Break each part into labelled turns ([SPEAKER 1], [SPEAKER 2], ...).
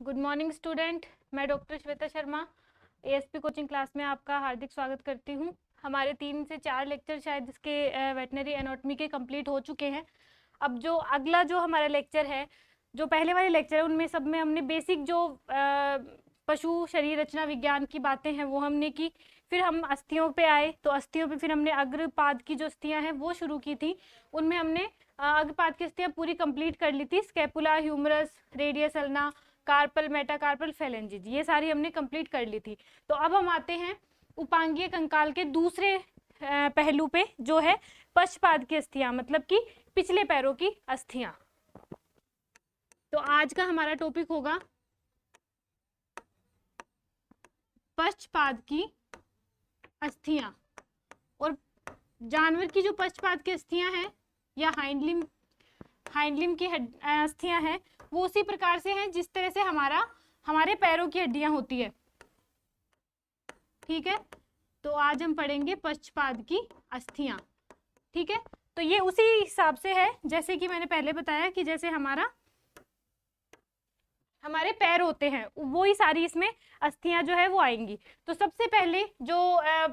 [SPEAKER 1] Good morning student, मैं doctor Shweta Sharma ASP coaching class में आपका हार्दिक स्वागत करती हूँ। हमारे 3 से 4 लेक्चर शायद इसके वेटनरी एनाटॉमी के कंप्लीट हो चुके हैं। अब जो अगला जो हमारा लेक्चर है, जो पहले वाले लेक्चर है, उनमें सब में हमने बेसिक जो पशु शरीर रचना विज्ञान की बातें हैं वो हमने की। फिर हम अस्थियों पे आए, तो अस्थियों पे फिर हमने अग्रपाद की जो अस्थियां हैं वो शुरू की थी। उनमें हमने अग्रपाद की अस्थियां पूरी कंप्लीट कर ली थी। Scapula, humerus, radius ulna, carpal, metacarpal, phalanges, ये सारी हमने कंप्लीट कर ली थी। तो अब हम आते हैं उपांगीय कंकाल के दूसरे पहलू पे, जो है पश्चपाद की अस्थियां, मतलब कि पिछले पैरों की अस्थियां। तो आज का हमारा टॉपिक होगा पश्चपाद की अस्थियां। और जानवर की जो पश्चपाद की अस्थियां हैं या हाइंडलिम की अस्थियां हैं, वो उसी प्रकार से हैं जिस तरह से हमारे पैरों की हड्डियां होती है। ठीक है, तो आज हम पढ़ेंगे पश्चपाद की अस्थियां। ठीक है, तो ये उसी हिसाब से है जैसे कि मैंने पहले बताया कि जैसे हमारे पैर होते हैं, वो ही सारी इसमें अस्थियां जो है वो आएंगी। तो सबसे पहले जो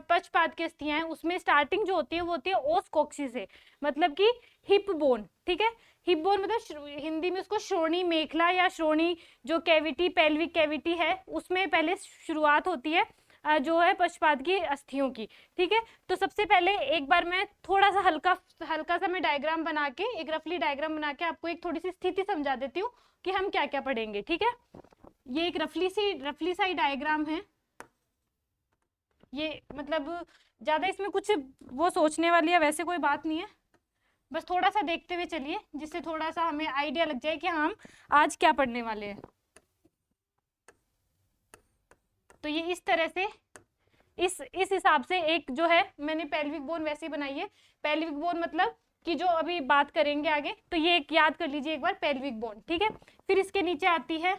[SPEAKER 1] पश्चपाद की अस्थियां हैं, उसमें स्टार्टिंग जो होती है वो होती है ओस कॉक्सिस से, मतलब कि हिप बोन। ठीक है, हिप बोन मतलब हिंदी में उसको श्रोणी मेखला या श्रोणी जो कैविटी, पेल्विक कैविटी है, उसमें पहले शुरुआत होती है जो है पश्चपाद की अस्थियों की। ठीक है, तो सबसे पहले एक बार मैं थोड़ा सा हल्का सा मैं डायग्राम बना के, एक रफली डायग्राम बना के आपको एक थोड़ी सी स्थिति समझा देती हूँ कि हम क्या क्या पढ़ेंगे। ठीक है, ये एक रफली सा डायग्राम है। ये मतलब ज्यादा इसमें कुछ वो सोचने वाली है वैसे कोई बात नहीं है, बस थोड़ा सा देखते हुए चलिए जिससे थोड़ा सा हमें आइडिया लग जाए कि हम आज क्या पढ़ने वाले हैं। तो ये इस तरह से इस हिसाब से एक जो है मैंने पेल्विक बोन वैसे ही बनाई है। पेल्विक बोन मतलब कि जो अभी बात करेंगे आगे, तो ये एक याद कर लीजिए एक बार, पेल्विक बोन। ठीक है, फिर इसके नीचे आती है,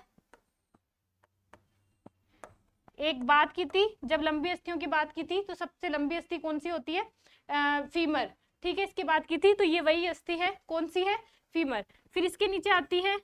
[SPEAKER 1] एक बात की थी जब लंबी अस्थियों की बात की थी, तो सबसे लंबी अस्थि कौन सी होती है? फीमर। ठीक है, इसकी बात की थी, तो ये वही अस्थि है, कौन सी है? फीमर। फिर इसके नीचे आती है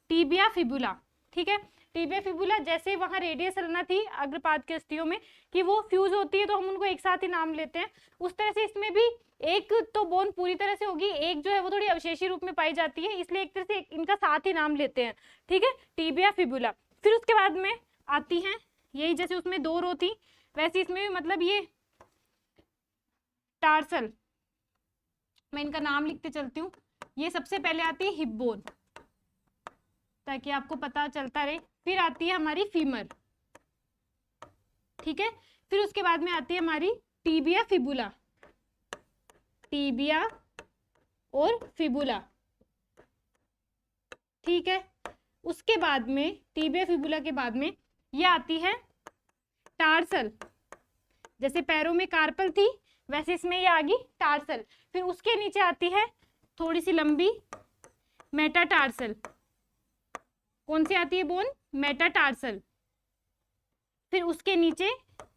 [SPEAKER 1] टीबिया फिबुला। ठीक है, टीबिया फिबुला जैसे वहां रेडियस अल्ना थी अग्रपाद के अस्थियों में कि वो फ्यूज होती है तो हम उनको एक साथ ही नाम लेते हैं, उस तरह से इसमें भी एक तो बोन पूरी तरह से होगी, एक जो है वो थोड़ी अवशेषी रूप में पाई जाती है, इसलिए एक तरह से इनका साथ ही नाम लेते हैं। ठीक है, टीबिया फिबुला। फिर उसके बाद में आती है, यही जैसे उसमें 2 रो थी वैसे इसमें भी, मतलब ये टार्सल, मैं इनका नाम लिखते चलती हूँ। ये सबसे पहले आती है हिप बोन, ताकि आपको पता चलता रहे। फिर आती है हमारी फीमर। ठीक है, फिर उसके बाद में आती है हमारी टीबिया फिबुला, टीबिया और फिबुला। ठीक है, उसके बाद में टीबिया फिबुला के बाद में ये आती है टार्सल। जैसे पैरों में कार्पल थी वैसे इसमें ये आ गई टार्सल। फिर उसके नीचे आती है थोड़ी सी लंबी मेटाटार्सल। कौन सी आती है बोन? मेटाटार्सल। फिर उसके नीचे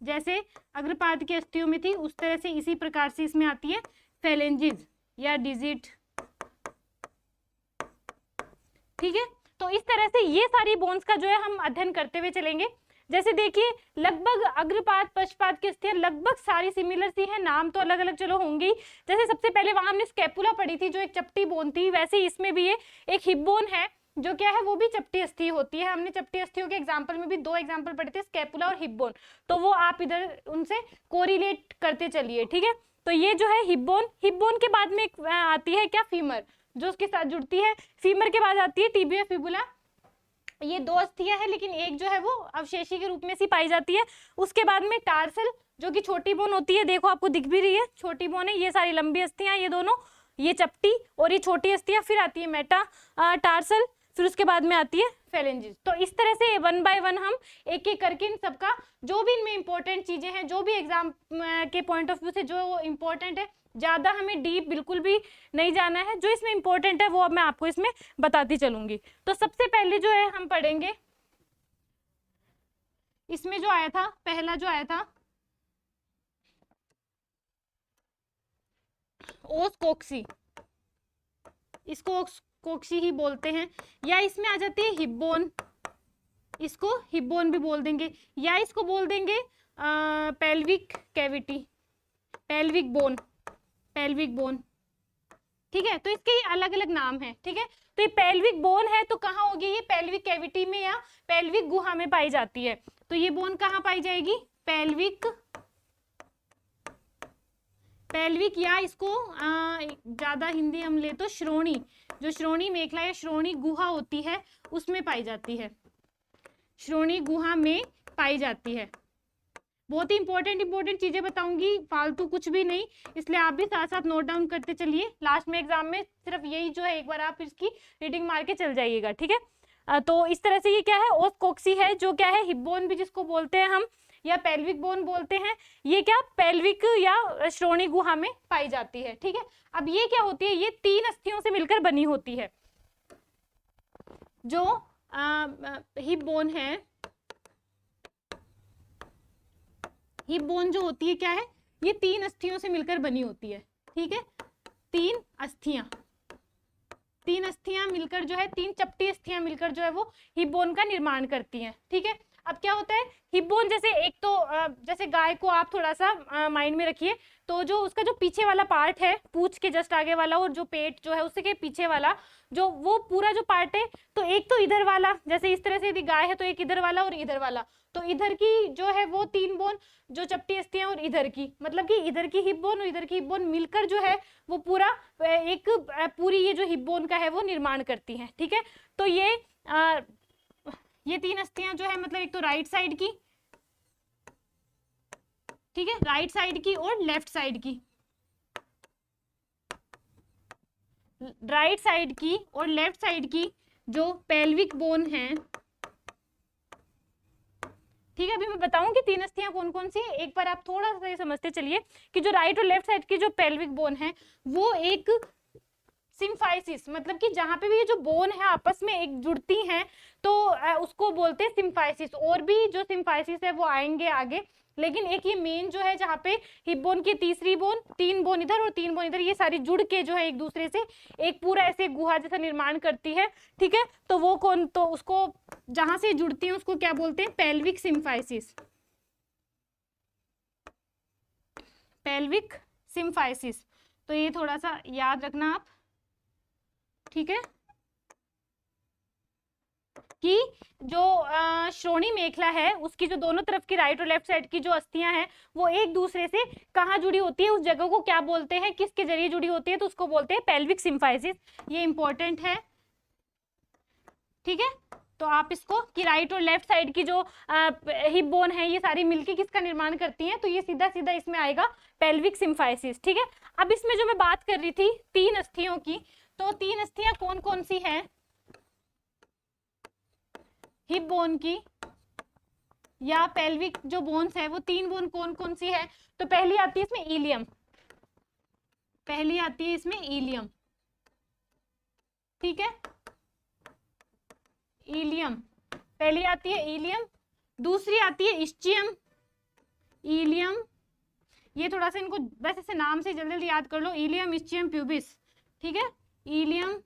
[SPEAKER 1] जैसे अग्रपाद की अस्थियों में थी उस तरह से इसी प्रकार से इसमें आती है फेलेंजिज या डिजिट। ठीक है, तो इस तरह से ये सारी बोन्स का जो है हम अध्ययन करते हुए चलेंगे। जैसे देखिए, लगभग अग्रपाद पश्चपाद की अस्थियां लगभग सारी सिमिलर सी है, नाम तो अलग अलग चलो होंगे ही। जैसे सबसे पहले वहां हमने स्कैपुला पढ़ी थी जो एक चपटी बोन थी, वैसे इसमें भी ये एक हिप बोन है जो क्या है वो भी चपटी अस्थि होती है। हमने चपटी अस्थियों के एग्जाम्पल में भी 2 एग्जाम्पल पढ़े थे, स्कैपुला और हिप बोन, तो वो आप इधर उनसे कोरिलेट करते चलिए। ठीक है, तो ये जो है हिप बोन के बाद में एक आती है क्या? फीमर, जो उसके साथ जुड़ती है। फीमर के बाद आती है टिबिया फिबुला। ये 2 अस्थियां हैं लेकिन एक जो है वो अवशेषी के रूप में सी पाई जाती है। उसके बाद में टार्सल जो कि छोटी बोन होती है, देखो आपको दिख भी रही है छोटी बोन है। ये सारी लंबी अस्थियां, ये दोनों, ये चपटी और ये छोटी अस्थियां। फिर आती है मेटा टार्सल, फिर उसके बाद में आती है फेलेंजिस। तो इस तरह से 1 बाय 1 हम एक एक करके इन सबका जो भी इनमें इंपॉर्टेंट चीजें हैं, जो भी एग्जाम के पॉइंट ऑफ व्यू से जो इंपॉर्टेंट है, ज्यादा हमें डीप बिल्कुल भी नहीं जाना है, जो इसमें इंपॉर्टेंट है वो अब मैं आपको इसमें बताती चलूंगी। तो सबसे पहले जो है हम पढ़ेंगे, इसमें जो आया था पहला जो आया था ओस कोक्सी, इसको कोक्सी ही बोलते हैं, या इसमें आ जाती है हिप बोन, इसको हिप बोन भी बोल देंगे, या इसको बोल देंगे pelvic cavity, pelvic bone, pelvic bone. ठीक है, तो इसके ये अलग अलग नाम है। ठीक है, तो ये पेल्विक बोन है तो कहाँ होगी ये, पेल्विक कैविटी में या पेल्विक गुहा में पाई जाती है। तो ये बोन कहाँ पाई जाएगी, पेल्विक, पेल्विक, या इसको ज्यादा हिंदी हम ले तो श्रोणी, जो श्रोणी मेखला या श्रोणी गुहा होती है उसमें पाई जाती है, श्रोणी गुहा में पाई जाती है। बहुत ही इंपॉर्टेंट चीजें बताऊंगी, फालतू कुछ भी नहीं, इसलिए आप भी साथ साथ नोट डाउन करते चलिए। लास्ट में एग्जाम में सिर्फ यही जो है एक बार आप इसकी रीडिंग मार के चल जाइएगा। ठीक है, तो इस तरह से ये क्या है, ओस कोक्सी है, जो क्या है हिप बोन भी जिसको बोलते हैं हम, या पेल्विक बोन बोलते हैं। ये क्या पेल्विक या श्रोणी गुहा में पाई जाती है। ठीक है, अब ये क्या होती है, ये 3 अस्थियों से मिलकर बनी होती है। जो हिप बोन है, हिप बोन जो होती है क्या है, ये 3 अस्थियों से मिलकर बनी होती है। ठीक है, 3 अस्थियां, 3 अस्थियां मिलकर जो है, 3 चपटी अस्थियां मिलकर जो है वो हिप बोन का निर्माण करती हैं। ठीक है, अब क्या होता है हिप बोन, जैसे एक तो जैसे गाय को आप थोड़ा सा माइंड में रखिए, तो जो उसका जो पीछे वाला पार्ट है, पूंछ के जस्ट आगे वाला, और जो पेट जो है उसके पीछे वाला जो वो पूरा जो पार्ट है, तो एक तो इधर वाला, जैसे इस तरह से यदि गाय है तो एक इधर वाला और इधर वाला, तो इधर की जो है वो 3 बोन जो चपटी अस्थियां, और इधर की मतलब कि इधर की हिप बोन और इधर की हिप बोन मिलकर जो है वो पूरा एक पूरी ये जो हिप बोन का है वो निर्माण करती हैं। ठीक है, तो ये 3 अस्थियां जो है, मतलब एक तो राइट साइड की, ठीक है, राइट साइड की और लेफ्ट साइड की, राइट साइड की और लेफ्ट साइड की जो पेल्विक बोन है। ठीक है, अभी मैं बताऊंगी 3 अस्थियां कौन कौन सी है, एक बार आप थोड़ा सा समझते चलिए कि जो राइट और लेफ्ट साइड की जो पेल्विक बोन है वो एक सिम्फाइसिस, मतलब कि जहां पे भी ये जो बोन है आपस में एक जुड़ती हैं तो उसको बोलते हैं सिम्फाइसिस। और भी जो सिम्फाइसिस है वो आएंगे आगे, लेकिन एक ये मेन जो है जहाँ पे हिप बोन की तीसरी बोन, 3 बोन इधर और 3 बोन इधर, ये सारी जुड़ के जो है एक दूसरे से एक पूरा ऐसे गुहा जैसा निर्माण करती है। ठीक है, तो वो कौन, तो उसको जहां से जुड़ती है उसको क्या बोलते हैं, पेल्विक सिम्फाइसिस, पेल्विक सिम्फाइसिस। तो ये थोड़ा सा याद रखना आप। ठीक है, कि जो श्रोणी मेखला है उसकी जो दोनों तरफ की राइट और लेफ्ट साइड की जो अस्थियां हैं वो एक दूसरे से कहाँ जुड़ी होती है, उस जगह को क्या बोलते हैं, किसके जरिए जुड़ी होती है, तो उसको बोलते हैं पेल्विक सिम्फाइसिस। ये इंपॉर्टेंट है। ठीक है, तो आप इसको कि राइट और लेफ्ट साइड की जो हिप बोन है ये सारी मिलके किसका निर्माण करती हैं, तो ये सीधा सीधा इसमें आएगा पेल्विक सिम्फाइसिस। ठीक है, अब इसमें जो मैं बात कर रही थी 3 अस्थियों की, तो 3 अस्थियां कौन कौन सी हैं हिप बोन की या पेल्विक जो बोन्स है वो 3 बोन कौन कौन सी है, तो पहली आती है इसमें इलियम, पहली आती है इसमें इलियम। ठीक है, इलियम पहली आती है, इलियम। दूसरी आती है इस्चियम, इलियम, ये थोड़ा सा इनको बस ऐसे नाम से जल्दी जल्दी याद कर लो, इलियम इस्चियम प्यूबिस। ठीक है, इलियम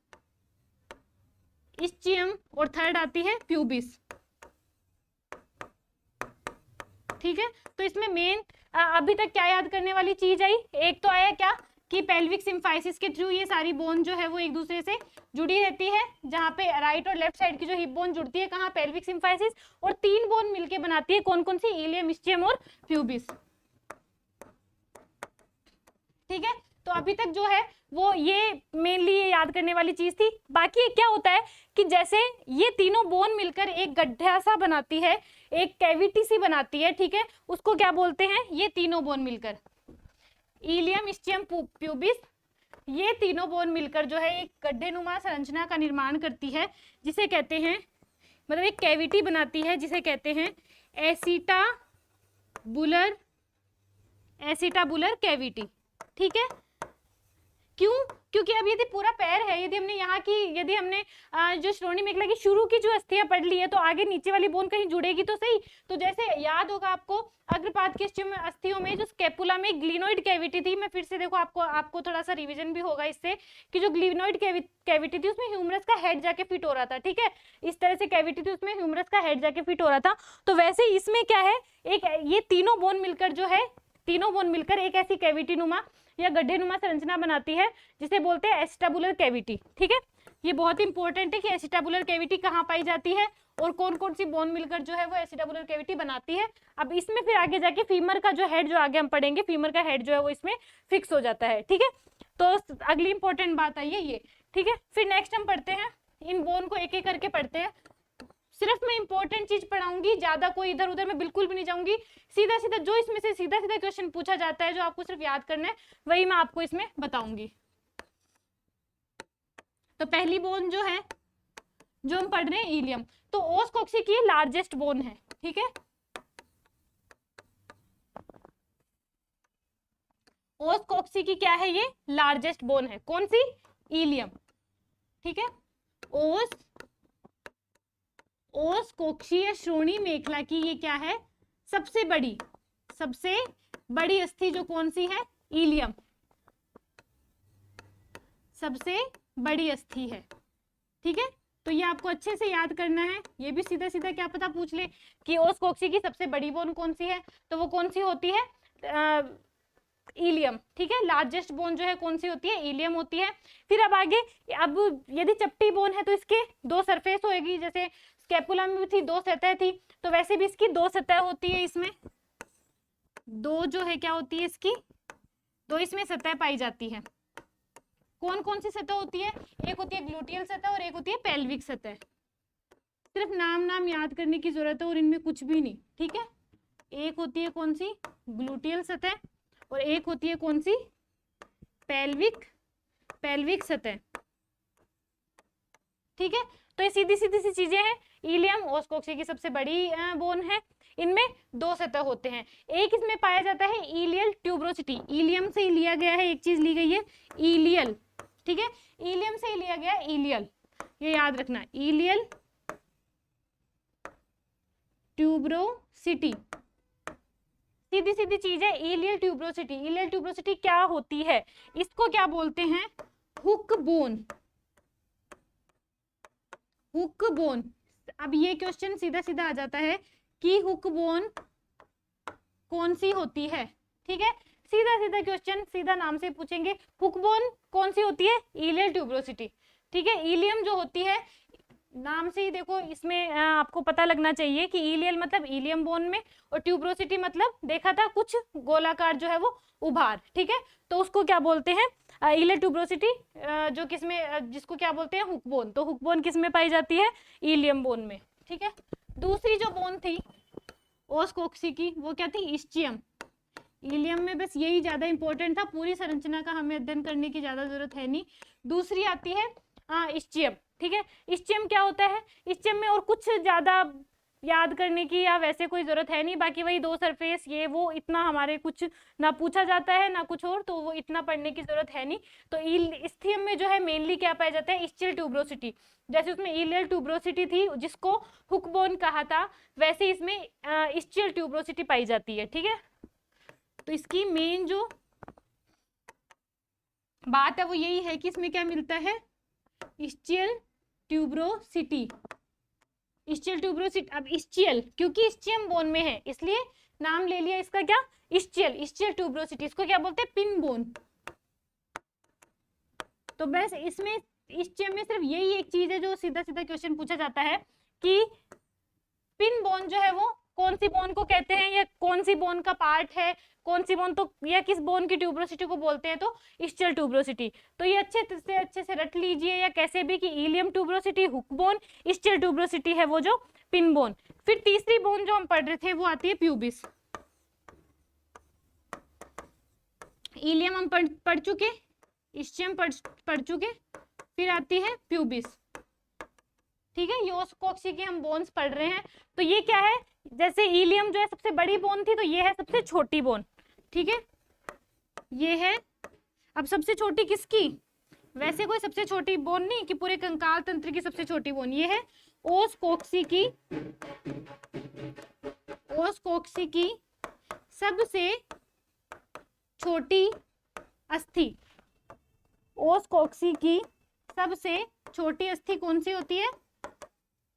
[SPEAKER 1] इस्चियम, और थर्ड आती है प्यूबिस। ठीक है, तो इसमें मेन अभी तक क्या याद करने वाली चीज आई, एक तो आया क्या कि पेल्विक सिम्फाइसिस के थ्रू ये सारी बोन जो है वो एक दूसरे से जुड़ी रहती है, जहां पे राइट और लेफ्ट साइड की जो हिप बोन जुड़ती है कहाँ, पेल्विक सिम्फाइसिस, और 3 बोन मिलके बनाती है कौन कौन सी, इलियम इस्चियम और प्यूबिस। ठीक है, तो अभी तक जो है वो ये मेनली ये याद करने वाली चीज थी। बाकी क्या होता है कि जैसे ये तीनों बोन मिलकर एक गड्ढा सा बनाती है, एक कैविटी सी बनाती है। ठीक है, उसको क्या बोलते हैं, ये तीनों बोन मिलकर, इलियम इस्चियम प्यूबिस, ये तीनों बोन मिलकर जो है एक गड्ढेनुमा संरचना का निर्माण करती है, जिसे कहते हैं, मतलब एक कैविटी बनाती है जिसे कहते हैं एसिटाबुलर कैविटी। ठीक है, क्यों, क्योंकि अब यदि पूरा पैर है, यदि हमने यहाँ की, यदि हमने जो श्रोणी मेखला की शुरू की जो अस्थियां पढ़ ली है, तो आगे नीचे वाली बोन कहीं जुड़ेगी तो सही। तो जैसे याद होगा आपको अग्रपाद की अस्थियों में जो स्कैपुला में ग्लिनोइड कैविटी थी, मैं फिर से देखो आपको थोड़ा सा रिवीजन भी होगा इससे, कि जो ग्लिनोइड कैविटी थी उसमें ह्यूमरस का हेड जाके फिट हो रहा था, ठीक है, इस तरह से कैविटी थी उसमें ह्यूमरस का हेड जाके फिट हो रहा था। तो वैसे इसमें क्या है, एक ये तीनों बोन मिलकर जो है, तीनों बोन मिलकर एक ऐसी कैविटी नुमा या गड्ढे नुमा संरचना बनाती है जिसे बोलते हैं एसिटाबुलर कैविटी, ठीक है। ये बहुत इंपॉर्टेंट है कि एसिटाबुलर कैविटी कहाँ पाई जाती है और कौन कौन सी बोन मिलकर जो है वो एसिटाबुलर कैविटी बनाती है। अब इसमें फिर आगे जाके फीमर का जो हेड, जो आगे हम पढ़ेंगे, फीमर का हेड जो है वो इसमें फिक्स हो जाता है, ठीक है। तो अगली इंपॉर्टेंट बात आई है ये, ठीक है। फिर नेक्स्ट हम पढ़ते हैं, इन बोन को एक एक करके पढ़ते हैं। सिर्फ मैं इंपॉर्टेंट चीज पढ़ाऊंगी, ज्यादा कोई इधर उधर मैं बिल्कुल भी नहीं जाऊंगी, सीधा सीधा जो इसमें से सीधा सीधा क्वेश्चन पूछा जाता है, जो आपको सिर्फ याद करना है, वही मैं आपको इसमें बताऊंगी। तो पहली बोन जो है, जो हम पढ़ रहे हैं, इलियम। तो ओस कॉक्सी की लार्जेस्ट बोन है, ठीक है। ओस कॉक्सी की क्या है, ये लार्जेस्ट बोन है, कौन सी, इलियम, ठीक है। ओस कोक्सी या श्रोणी मेखला की ये क्या है, सबसे बड़ी अस्थि जो कौन सी है, इलियम, सबसे बड़ी अस्थि है, ठीक है। तो ये आपको अच्छे से याद करना है। ये भी सीधा सीधा क्या पता पूछ ले कि ओस कोक्सी की सबसे बड़ी बोन कौन सी है, तो वो कौन सी होती है, इलियम, ठीक है। लार्जेस्ट बोन जो है कौन सी होती है, इलियम होती है। फिर अब आगे, अब यदि चपटी बोन है तो इसके दो सरफेस होगी, जैसे स्कैपुला में भी थी, दो सतह थी, तो वैसे भी इसकी दो सतह होती है, इसमें दो जो है क्या होती है, इसकी दो इसमें सतह पाई जाती है। कौन कौन सी सतह होती है, एक होती है ग्लूटियल सतह और एक होती है पेल्विक सतह। सिर्फ नाम याद करने की जरूरत है और इनमें कुछ भी नहीं, ठीक है। एक होती है कौन सी, ग्लूटियल सतह, और एक होती है कौन सी, पेल्विक सतह, ठीक है। तो ये सीधी सीधी सी चीजें हैं। इलियम ओस कॉक्सी की सबसे बड़ी बोन है, इनमें दो सतह होते हैं। एक इसमें पाया जाता है इलियल ट्यूब्रोसिटी, इलियम से ही लिया गया है, एक चीज ली गई है इलियल, ठीक है, इलियम से ही लिया गया है इलियल, ये याद रखना, इलियल ट्यूब्रोसिटी, सीधी सीधी चीज है, इलियल ट्यूब्रोसिटी। इलियल ट्यूब्रोसिटी क्या होती है, इसको क्या बोलते हैं, हुक बोन, हुक बोन। अब ये क्वेश्चन सीधा सीधा आ जाता है कि हुक बोन कौन सी होती है, ठीक है। सीधा सीधा क्वेश्चन, सीधा नाम से पूछेंगे, हुक बोन कौन सी होती है, इलियल ट्यूब्रोसिटी, ठीक है। इलियम जो होती है, नाम से ही देखो इसमें आपको पता लगना चाहिए कि इलियल मतलब इलियम बोन में, और ट्यूब्रोसिटी मतलब देखा था कुछ गोलाकार जो है वो उभार, ठीक है। तो उसको क्या बोलते हैं, इलियल ट्यूब्रोसिटी, जो किसमें, जिसको क्या बोलते हैं, हुक बोन। तो हुक बोन किसमें पाई जाती है, इलियम बोन में, ठीक है। दूसरी जो बोन थी ओस कॉक्सी की, वो क्या थी, इस्चियम। इलियम में बस यही ज्यादा इंपॉर्टेंट था, पूरी संरचना का हमें अध्ययन करने की ज्यादा जरूरत है नहीं। दूसरी आती है इस्चियम, ठीक है। इस्चियम क्या होता है, इस्चियम में और कुछ ज्यादा याद करने की या वैसे कोई जरूरत है नहीं, बाकी वही दो सरफेस, ये वो इतना हमारे कुछ ना पूछा जाता है ना कुछ और, तो वो इतना पढ़ने की जरूरत है नहीं। तो इस्थियम में जो है मेनली क्या पाया जाता है, इस्चियल ट्यूब्रोसिटी। जैसे उसमें इलियल ट्यूब्रोसिटी थी जिसको हुक बोन कहा था, वैसे इसमें इस्चियल ट्यूब्रोसिटी पाई जाती है, ठीक है। तो इसकी मेन जो बात है वो यही है कि इसमें क्या मिलता है, इस्चियल ट्यूब्रोसिटी, इस्चियल ट्यूब्रोसिटी। अब इस्चियल क्योंकि इस्चियम बोन में है इसलिए नाम ले लिया इसका क्या, इस्चियल ट्यूब्रोसिटी। इसको क्या बोलते हैं, पिन बोन। तो बस इसमें इस्चियम में सिर्फ यही एक चीज है जो सीधा सीधा क्वेश्चन पूछा जाता है कि पिन बोन जो है वो कौन सी बोन को कहते हैं, या कौन सी बोन का पार्ट है, कौन सी बोन, तो या किस बोन की ट्यूब्रोसिटी को बोलते हैं, तो इस्चियल ट्यूब्रोसिटी। तो ये अच्छे से रट लीजिए या कैसे भी कि ilium tuberosity hook bone, ischial tuberosity है वो जो पिन बोन। फिर तीसरी बोन जो हम पढ़ रहे थे वो आती है प्यूबिस। इलियम हम पढ़ चुके, इस्चियम पढ़ चुके, फिर आती है प्यूबिस, ठीक है। ये ओस कॉक्सी की हम बोन्स पढ़ रहे हैं। तो ये क्या है, जैसे इलियम जो है सबसे बड़ी बोन थी, तो ये है सबसे छोटी बोन, ठीक है, ये है। अब सबसे छोटी किसकी, वैसे कोई सबसे छोटी बोन नहीं कि पूरे कंकाल तंत्र की सबसे छोटी बोन, ये है ओस कोक्सी की सबसे छोटी अस्थि। ओस कोक्सी की सबसे छोटी अस्थि कौन सी होती है?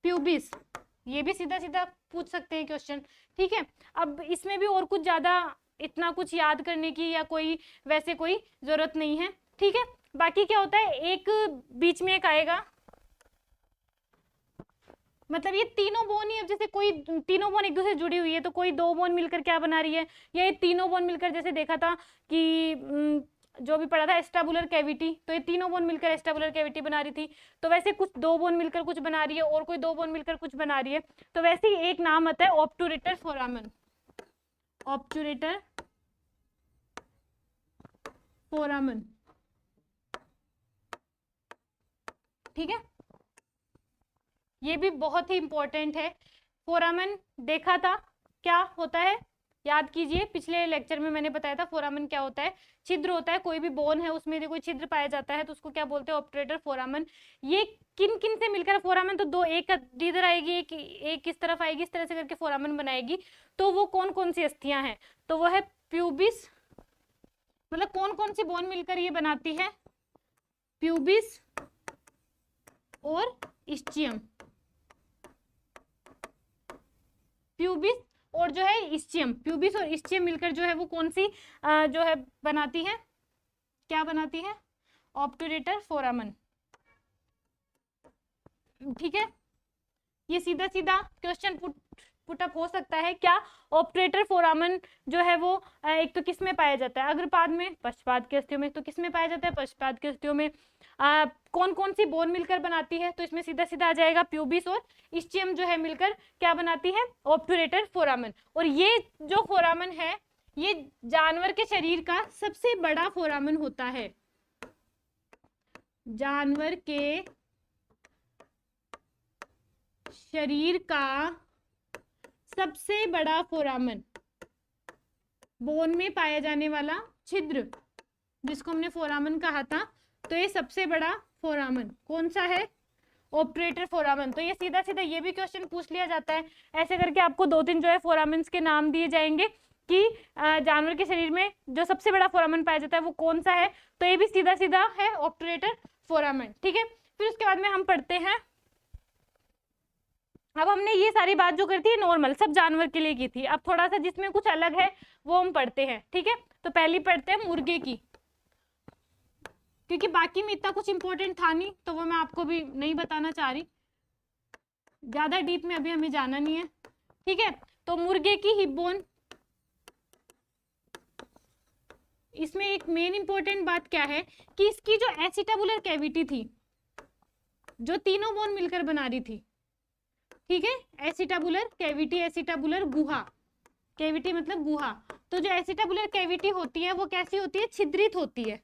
[SPEAKER 1] प्यूबिस। ये भी सीधा सीधा पूछ सकते हैं क्वेश्चन, ठीक है। अब इसमें भी और कुछ ज्यादा इतना कुछ याद करने की या कोई वैसे कोई जरूरत नहीं है, ठीक है। बाकी क्या होता है, एक बीच में एक आएगा, मतलब ये तीनों बोन ही, अब जैसे कोई तीनों बोन एक दूसरे से जुड़ी हुई है तो कोई दो बोन मिलकर क्या बना रही है, या ये तीनों बोन मिलकर, जैसे देखा था कि जो भी पढ़ा था एस्टाबुलर कैविटी, तो ये तीनों बोन मिलकर एस्टाबुलर कैविटी बना रही थी। तो वैसे कुछ दो बोन मिलकर कुछ बना रही है और कोई दो बोन मिलकर कुछ बना रही है। तो वैसे ही एक नाम आता है ऑब्टुरेटर फोरामन। ऑब्टुरेटर फोरामन, ठीक है। ये भी बहुत ही इंपॉर्टेंट है। फोरामन देखा था क्या होता है, याद कीजिए, पिछले लेक्चर में मैंने बताया था फोरामन क्या होता है। छिद्र होता है, कोई भी बोन है उसमें कोई छिद्र पाया जाता है तो उसको क्या बोलते हैं? ऑब्टुरेटर फोरामन। ये किन किन से मिलकर फोरामन, तो दो, एक इधर आएगी, एक इस तरफ आएगी, इस तरह से करके फोरामन बनाएगी। तो वो कौन कौन सी अस्थियां हैं? तो वो है प्यूबिस, मतलब कौन कौन सी बोन मिलकर ये बनाती है? प्यूबिस और इस्चियम। प्यूबिस और जो है इस्चियम, प्यूबिस और इस्चियम मिलकर जो है वो कौन सी जो है बनाती है, क्या बनाती है? ऑब्टुरेटर फोरामन, ठीक है। ये सीधा सीधा क्वेश्चन पुटअप हो सकता है क्या? ऑब्टुरेटर फोरामन जो है वो एक तो किस में पाया जाता है? अग्रपाद में, पश्चपाद के अस्थियों में। तो किस में पाया जाता है? पश्चपाद के अस्थियों में। कौन कौन सी बोन मिलकर बनाती है? तो इसमें सीधा सीधा आ जाएगा प्यूबिस और इस्चियम जो है मिलकर क्या बनाती है? ऑब्टुरेटर फोरामन। और ये जो फोरामन है ये जानवर के शरीर का सबसे बड़ा फोरामन होता है। जानवर के शरीर का सबसे बड़ा फोरामन, बोन में पाया जाने वाला छिद्र जिसको हमने फोरामन कहा था, तो ये सबसे बड़ा फोरामन कौन सा है? ऑब्टुरेटर फोरामन। तो ये सीधा सीधा ये भी क्वेश्चन पूछ लिया जाता है। ऐसे करके आपको दो तीन जो है फोरामन्स के नाम दिए जाएंगे कि जानवर के शरीर में जो सबसे बड़ा फोरामन पाया जाता है वो कौन सा है। तो ये भी सीधा सीधा है ऑब्टुरेटर फोरामन, ठीक है। फिर उसके बाद में हम पढ़ते हैं, अब हमने ये सारी बात जो करती है नॉर्मल सब जानवर के लिए की थी, अब थोड़ा सा जिसमें कुछ अलग है वो हम पढ़ते हैं, ठीक है। तो पहली पढ़ते हैं मुर्गे की, क्योंकि बाकी में इतना कुछ इंपॉर्टेंट था नहीं तो वो मैं आपको भी नहीं बताना चाह रही, ज्यादा डीप में अभी हमें जाना नहीं है, ठीक है। तो मुर्गे की हिप बोन, इसमें एक मेन इंपॉर्टेंट बात क्या है कि इसकी जो एसिटाबुलर कैविटी थी, जो तीनों बोन मिलकर बना रही थी, ठीक है। एसिटाबुलर कैविटी, एसिटाबुलर गुहा, कैविटी मतलब गुहा। तो जो एसिटाबुलर कैविटी होती है वो कैसी होती है? छिद्रित होती है,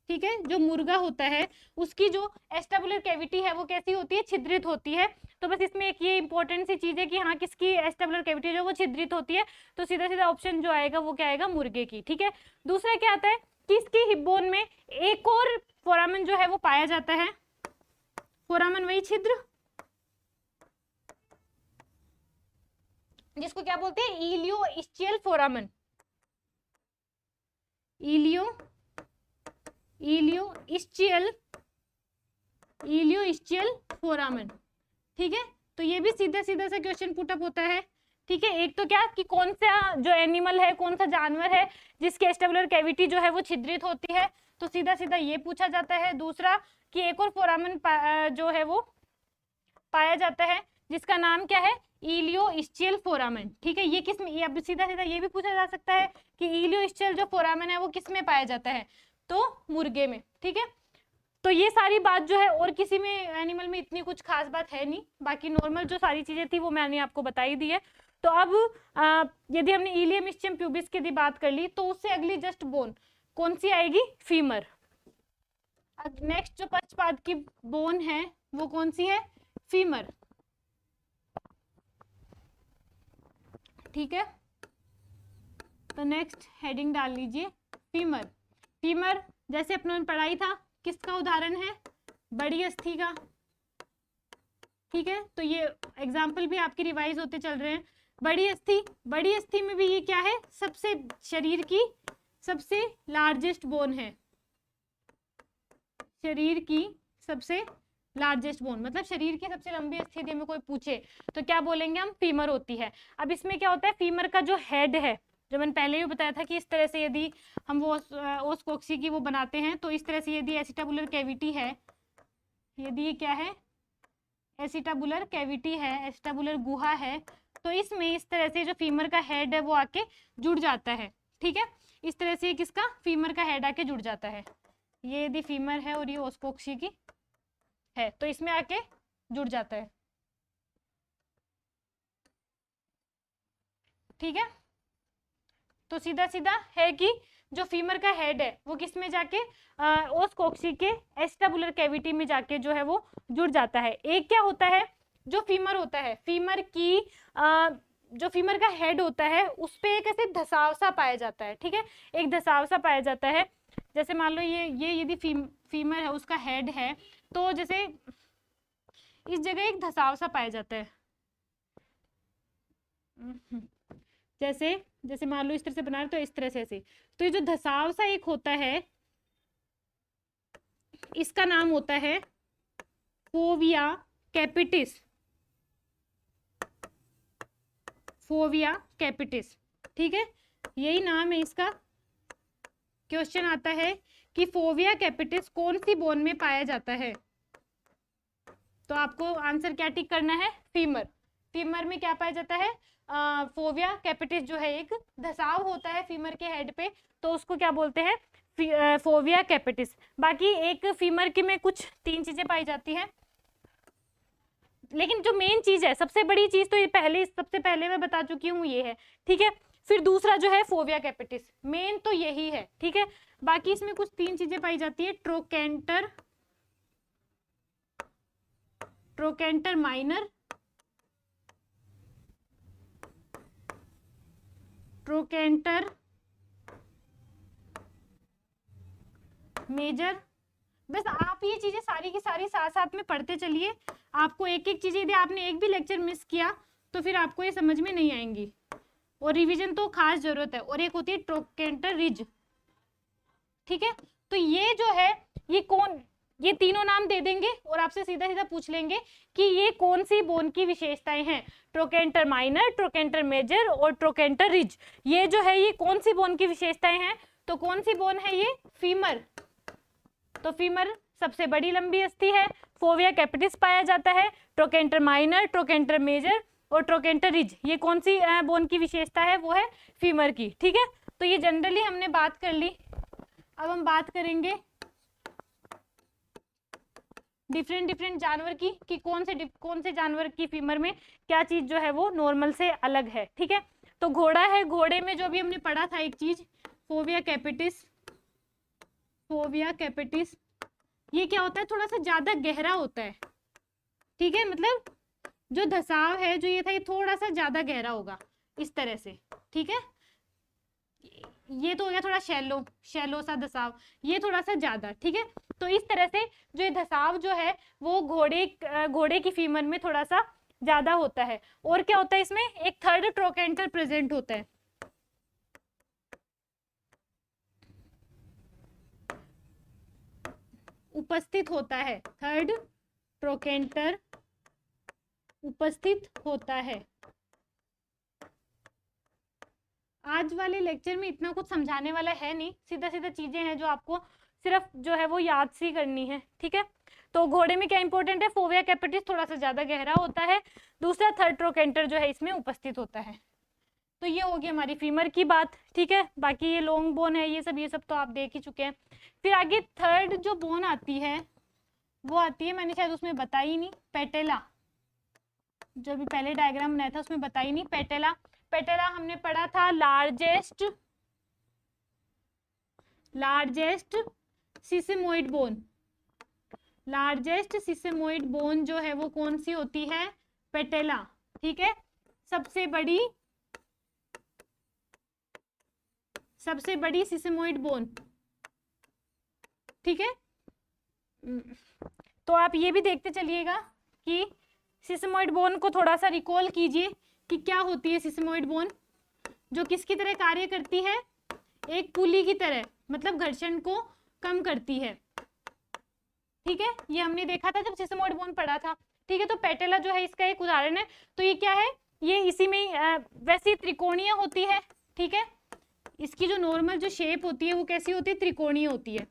[SPEAKER 1] ठीक है। जो मुर्गा होता है उसकी जो एस्टाबुलर कैविटी है वो कैसी होती है? छिद्रित होती है। तो बस इसमें एक ये इंपॉर्टेंट सी चीज है कि हाँ किसकी एस्टाबुलर कैविटी जो वो छिद्रित होती है। तो सीधा सीधा ऑप्शन जो आएगा वो क्या आएगा? मुर्गे की, ठीक है। दूसरा क्या आता है कि इसकी हिप बोन में एक और फोरामन जो है वो पाया जाता है। फोरामन वही छिद्र जिसको क्या बोलते हैं? इलियो इस्चियल फोरामन। इलियो इस्चियल फोरामन, ठीक है। तो ये भी सीधा सीधा सा क्वेश्चन पुटअप होता है, ठीक है। एक तो क्या कि कौन सा जो एनिमल है, कौन सा जानवर है जिसकी एस्टाबुलर कैविटी जो है वो छिद्रित होती है, तो सीधा सीधा ये पूछा जाता है। दूसरा कि एक और फोरामन जो है वो पाया जाता है जिसका नाम क्या है? इलियो इस्चियल फोरामन, ठीक है। ये किस में, अब सीधा सीधा ये भी पूछा जा सकता है कि इलियो इस्चियल जो फोरामन है वो किस में पाया जाता है? तो मुर्गे में, ठीक है। तो ये सारी बात जो है और किसी में एनिमल में इतनी कुछ खास बात है नहीं, बाकी नॉर्मल जो सारी चीजें थी वो मैंने आपको बताई दी है। तो अब यदि हमने इलियम इस्चियम प्यूबिस की बात कर ली तो उससे अगली जस्ट बोन कौन सी आएगी? फीमर। नेक्स्ट जो पक्षपाद की बोन है वो कौन सी है? फीमर, ठीक है। तो नेक्स्ट हेडिंग डाल लीजिए फीमर। फीमर जैसे अपने पढ़ाई था किसका उदाहरण है? बड़ी अस्थि का। ठीक है, तो ये एग्जाम्पल भी आपके रिवाइज होते चल रहे हैं। बड़ी अस्थि, बड़ी अस्थि में भी ये क्या है? सबसे शरीर की सबसे लार्जेस्ट बोन है, शरीर की सबसे लार्जेस्ट बोन, मतलब शरीर की सबसे लंबी अस्थि यदि हमें कोई पूछे तो क्या बोलेंगे हम? फीमर होती है। अब इसमें क्या होता है, फीमर का जो हेड है, जो मैंने पहले भी बताया था कि इस तरह से यदि हम वो ओस कोक्सी की वो बनाते हैं, तो इस तरह से यदि एसिटाबुलर कैविटी है, यदि ये क्या है? एसिटाबुलर कैविटी है, एसिटाबुलर गुहा है, तो इसमें इस तरह से जो फीमर का हेड है वो आके जुड़ जाता है। ठीक है, इस तरह से किसका? फीमर का हेड आके जुड़ जाता है। ये यदि फीमर है और ये ओस कोक्सी की है, तो इसमें आके जुड़ जाता है। ठीक है, तो सीधा सीधा है कि जो फीमर का हेड है वो किस में जाके ओस कोक्सी के एस्टाबुलर कैविटी में जाके जो है वो जुड़ जाता है। एक क्या होता है, जो फीमर होता है, फीमर की जो फीमर का हेड होता है उस पे एक ऐसे धसाव सा पाया जाता है। ठीक है, एक धसाव सा पाया जाता है। जैसे मान लो ये यदि फीमर है, उसका हेड है, तो जैसे इस जगह एक धसाव सा पाया जाता है। जैसे जैसे मान लो इस तरह से बना रहे तो इस तरह से ऐसे, तो ये जो धसाव सा एक होता है इसका नाम होता है फोविया कैपिटिस, फोविया कैपिटिस। ठीक है, यही नाम है इसका। क्वेश्चन आता है कि फोविया कैपिटिस कौन सी बोन में पाया जाता है, तो आपको आंसर क्या टिक करना है? फीमर। फीमर में क्या पाया जाता है? फोविया कैपिटिस जो है एक धसाव होता है फीमर के हेड पे, तो उसको क्या बोलते हैं? Fovea capitis. बाकी एक फीमर की में कुछ 3 चीजें पाई जाती है, लेकिन जो मेन चीज है, सबसे बड़ी चीज तो ये सबसे पहले मैं बता चुकी हूँ, ये है। ठीक है, फिर दूसरा जो है फोविया कैपिटिस, मेन तो यही है। ठीक है, बाकी इसमें कुछ 3 चीजें पाई जाती है, trochanter, trochanter minor, trochanter major. बस आप ये चीजें सारी की सारी साथ साथ में पढ़ते चलिए। आपको एक एक चीज, यदि आपने एक भी लेक्चर मिस किया तो फिर आपको ये समझ में नहीं आएंगी, और रिवीजन तो खास जरूरत है। और एक होती है ट्रोकेंटर रिज। ठीक है, तो ये जो है ये कौन, ये तीनों नाम दे देंगे और आपसे सीधा सीधा पूछ लेंगे कि ये कौन सी बोन की विशेषताएं हैं। ट्रोकेंटर माइनर, ट्रोकेंटर मेजर और ट्रोकेंटर रिज, ये जो है ये कौन सी बोन की विशेषताएं हैं? तो कौन सी बोन है ये? फीमर। तो फीमर सबसे बड़ी लंबी अस्थि है, फोविया कैपिटिस पाया जाता है, ट्रोकेंटर माइनर, ट्रोकेंटर मेजर और ट्रोकेंटर रिज, ये कौन सी बोन की विशेषता है? वो है फीमर की। ठीक है, तो ये जनरली हमने बात कर ली। अब हम बात करेंगे डिफरेंट जानवर की, कि कौन से जानवर की फीमर में क्या चीज जो है वो नॉर्मल से अलग है। ठीक है, तो घोड़ा है, घोड़े में जो भी हमने पढ़ा था एक चीज, फोविया कैपिटिस, फोविया कैपिटिस, ये क्या होता है? थोड़ा सा ज्यादा गहरा होता है। ठीक है, मतलब जो धसाव है जो ये था, ये थोड़ा सा ज्यादा गहरा होगा इस तरह से। ठीक है, ये तो हो गया थोड़ा शैलो, शैलो सा धसाव, ये थोड़ा सा ज्यादा। ठीक है, तो इस तरह से जो ये धसाव जो है वो घोड़े की फीमर में थोड़ा सा ज्यादा होता है। और क्या होता है इसमें? एक थर्ड ट्रोकेंटर प्रेजेंट होता है, उपस्थित होता है, थर्ड ट्रोकेंटर उपस्थित होता है। आज वाले लेक्चर में इतना कुछ समझाने वाला है नहीं, सीधा सीधा चीजें हैं जो आपको सिर्फ जो है वो याद सी करनी है। ठीक है, तो घोड़े में क्या इंपॉर्टेंट है? फोविया कैपिटिस थोड़ा सा ज्यादा गहरा होता है, दूसरा थर्ड ट्रोकेंटर जो है इसमें उपस्थित होता है। तो ये होगी हमारी फीमर की बात। ठीक है, बाकी ये लॉन्ग बोन है, ये सब तो आप देख ही चुके हैं। फिर आगे थर्ड जो बोन आती है वो आती है, मैंने शायद उसमें बताई नहीं, पेटेला। जो भी पहले डायग्राम बनाया था उसमें बताई नहीं, पेटेला। पेटेला हमने पढ़ा था लार्जेस्ट सिसेमोइड बोन। लार्जेस्ट सिसेमोइड बोन जो है वो कौन सी होती है? पेटेला। ठीक है, सबसे बड़ी सिसेमोइड बोन। ठीक है, तो आप ये भी देखते चलिएगा कि सिस्मोइड बोन को थोड़ा सा रिकॉल कीजिए कि क्या होती है सिस्मोइड बोन, जो किसकी तरह कार्य करती है, एक पुली की तरह, मतलब घर्षण को कम करती है। ठीक है, ये हमने देखा था जब सिस्मोइड बोन पढ़ा था। ठीक है, तो पेटेला जो है इसका एक उदाहरण है। तो ये क्या है, ये इसी में वैसी त्रिकोणीय होती है। ठीक है, इसकी जो नॉर्मल जो शेप होती है वो कैसी होती है, त्रिकोणीय होती है।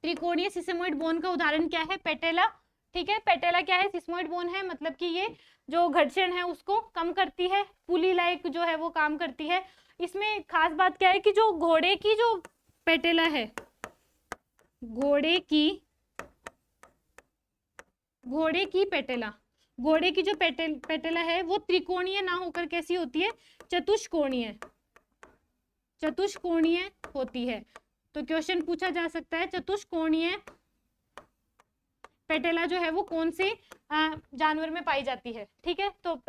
[SPEAKER 1] त्रिकोणीय सिस्मोइड बोन का उदाहरण क्या है, पेटेला। ठीक है, पेटेला क्या है, सिस्मोइड बोन है, मतलब कि ये जो घर्षण है उसको कम करती है, पुली लाइक जो है वो काम करती है। इसमें खास बात क्या है कि जो घोड़े की जो पेटेला है, घोड़े की पेटेला, घोड़े की जो पेटेला है वो त्रिकोणीय ना होकर कैसी होती है, चतुष्कोणीय होती है। तो क्वेश्चन पूछा जा सकता है चतुष्कोणीय पेटेला जो है वो कौन से जानवर में पाई जाती है। ठीक है, तो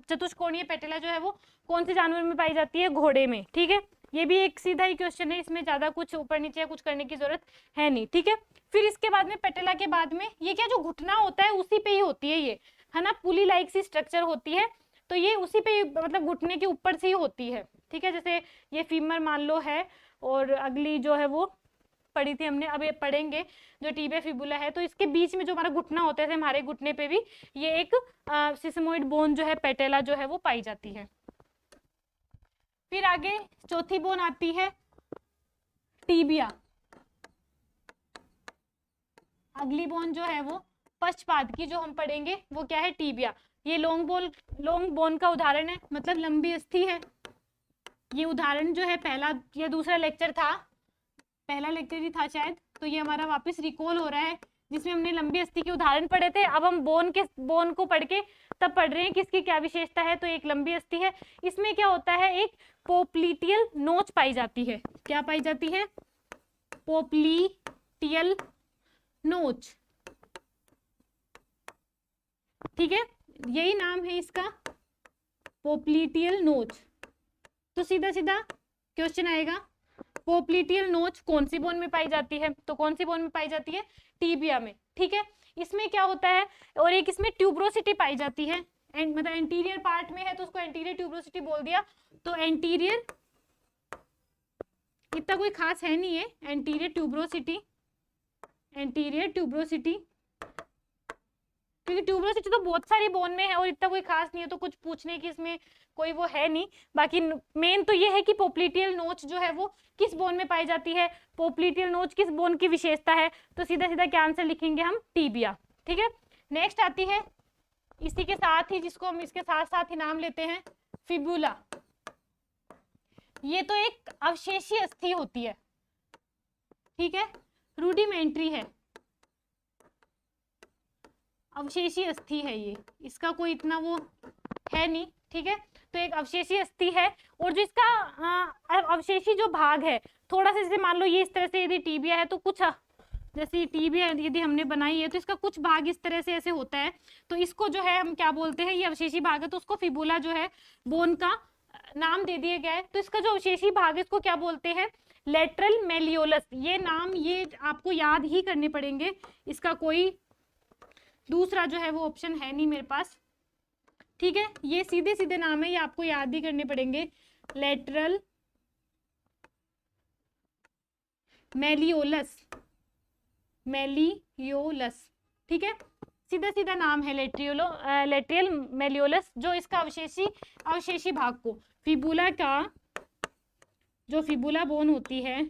[SPEAKER 1] चतुष्कोणीय पेटेला जो है वो कौन से जानवर में पाई जाती है, घोड़े में। ठीक है, ये भी एक सीधा ही क्वेश्चन है, इसमें ज्यादा कुछ ऊपर नीचे कुछ करने की जरूरत है नहीं। ठीक है, फिर इसके बाद में पेटेला के बाद में ये क्या, जो घुटना होता है उसी पे ही होती है ये, है ना, पुली लाइक सी स्ट्रक्चर होती है, तो ये उसी पे मतलब घुटने के ऊपर से ही होती है। ठीक है, जैसे ये फीमर मान लो है, और अगली जो है वो पढ़ी थी हमने, अब ये पढ़ेंगे जो टीबिया फिबुला है, तो इसके बीच में जो हमारा घुटना होता है, हमारे घुटने पे भी ये एक सिस्मोइड बोन जो है, पेटेला जो है वो पाई जाती है। फिर आगे चौथी बोन आती है टीबिया। अगली बोन जो है वो पश्चपाद की जो हम पढ़ेंगे वो क्या है, टीबिया। ये लॉन्ग बोन का उदाहरण है, मतलब लंबी अस्थि है। ये उदाहरण जो है पहला या दूसरा लेक्चर था, पहला लेक्चर ही था शायद, तो ये हमारा वापस रिकॉल हो रहा है, जिसमें हमने लंबी अस्थि के उदाहरण पढ़े थे। अब हम बोन को पढ़ के तब पढ़ रहे हैं कि इसकी क्या विशेषता है। तो एक लंबी अस्थि है, इसमें क्या होता है, एक पोप्लीटियल नोच पाई जाती है। क्या पाई जाती है, पोप्लीटियल नोच। ठीक है, यही नाम है इसका, पोप्लीटियल नोच। तो सीधा सीधा क्वेश्चन आएगा, पोप्लीटियल नोच कौन सी बोन में पाई जाती है, तो कौन सी बोन में पाई जाती है, टीबिया में। ठीक है, इसमें क्या होता है, और एक इसमें ट्यूब्रोसिटी पाई जाती है, मतलब एंटीरियर पार्ट में है तो उसको एंटीरियर ट्यूब्रोसिटी बोल दिया। तो एंटीरियर इतना कोई खास है नहीं है, एंटीरियर ट्यूब्रोसिटी, क्योंकि ट्यूब्रोसिटी तो बहुत सारी बोन में है और इतना कोई खास नहीं है, तो कुछ पूछने की इसमें कोई वो है नहीं। बाकी मेन तो ये है कि पोप्लीटियल नोच जो है वो किस बोन में पाई जाती है, पोप्लीटियल नोच किस बोन की विशेषता है, तो सीधा सीधा क्या आंसर लिखेंगे हम, टीबिया। ठीक है, नेक्स्ट आती है इसी के साथ ही, जिसको हम इसके साथ साथ ही नाम लेते हैं फिबुला। ये तो एक अवशेषी अस्थि होती है। ठीक है, रूडिमेंट्री है, अवशेषी अस्थि है ये, इसका कोई इतना वो है नहीं। ठीक है, तो एक अवशेषी अस्थि है, और जो इसका अवशेषी जो भाग है, थोड़ा सा जैसे मान लो ये इस तरह से यदि टीबिया है, तो कुछ जैसे टीबिया यदि हमने बनाई है तो इसका कुछ भाग इस तरह से ऐसे होता है, तो इसको जो है हम क्या बोलते हैं, ये अवशेषी भाग है, तो उसको फिबुला जो है बोन का नाम दे दिया गया है। तो इसका जो अवशेषी भाग है इसको क्या बोलते हैं, लेटरल मेलियोलस। ये नाम ये आपको याद ही करने पड़ेंगे, इसका कोई दूसरा जो है वो ऑप्शन है नहीं मेरे पास। ठीक है, ये सीधे सीधे नाम है, ये आपको याद ही करने पड़ेंगे, लेटरल मेलियोलस, ठीक है, सीधा सीधा नाम है लेटरल मेलियोलस। जो इसका अवशेषी भाग को, फिबुला का जो फिबुला बोन होती है,